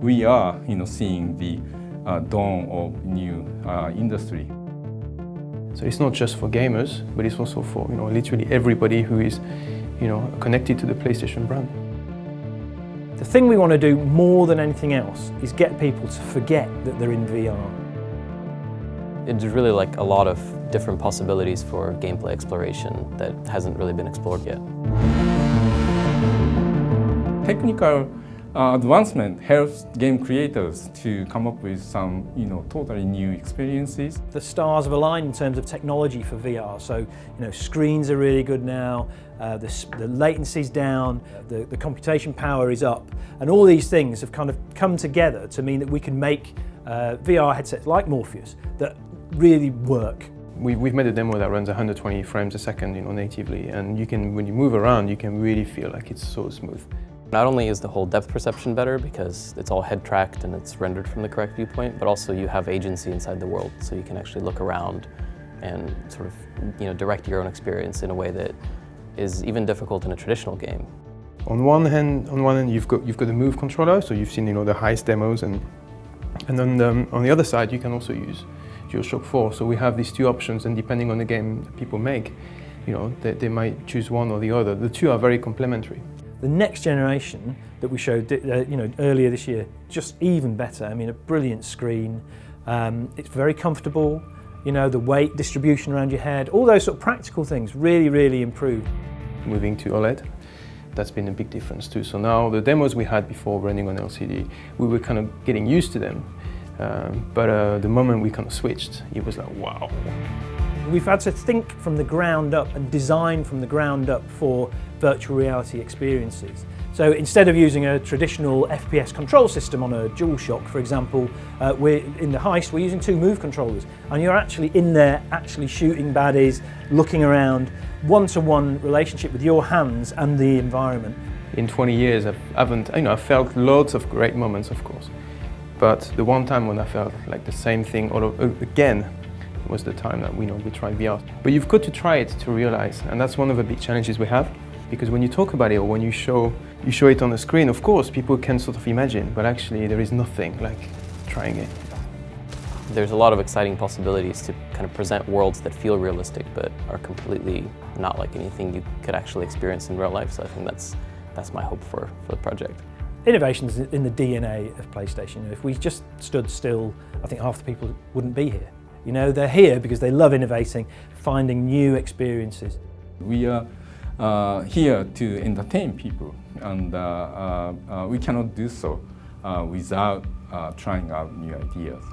we are, seeing the dawn of new industry. So it's not just for gamers, but it's also for literally everybody who is connected to the PlayStation brand. The thing we want to do more than anything else is get people to forget that they're in VR. It's really like a lot of different possibilities for gameplay exploration that hasn't really been explored yet. Technical advancement helps game creators to come up with some, totally new experiences. The stars have aligned in terms of technology for VR. So, screens are really good now, the latency's down, the computation power is up, and all these things have kind of come together to mean that we can make VR headsets like Morpheus that really work. We've made a demo that runs 120 frames a second, natively, and when you move around, you can really feel like it's so smooth. Not only is the whole depth perception better because it's all head tracked and it's rendered from the correct viewpoint, but also you have agency inside the world, so you can actually look around and sort of direct your own experience in a way that is even difficult in a traditional game. On one hand, you've got the Move controller, so you've seen the highest demos, and on the other side you can also use DualShock 4. So we have these two options, and depending on the game that people make, they might choose one or the other. The two are very complementary. The next generation that we showed earlier this year, just even better. I mean, a brilliant screen. It's very comfortable. The weight distribution around your head, all those sort of practical things really, really improved. Moving to OLED, that's been a big difference too. So now the demos we had before running on LCD, we were kind of getting used to them. But the moment we kind of switched, it was like, wow. We've had to think from the ground up and design from the ground up for virtual reality experiences. So instead of using a traditional FPS control system on a DualShock, for example, in the Heist, we're using two Move controllers, and you're actually in there, actually shooting baddies, looking around, one-to-one relationship with your hands and the environment. In 20 years, I've felt loads of great moments, of course, but the one time when I felt like the same thing again was the time that we tried VR. But you've got to try it to realize, and that's one of the big challenges we have, because when you talk about it or when you show it on the screen, of course people can sort of imagine, but actually there is nothing like trying it. There's a lot of exciting possibilities to kind of present worlds that feel realistic but are completely not like anything you could actually experience in real life, so I think that's my hope for the project. Innovation's in the DNA of PlayStation. If we just stood still, I think half the people wouldn't be here. They're here because they love innovating, finding new experiences. We are here to entertain people, and we cannot do so without trying out new ideas.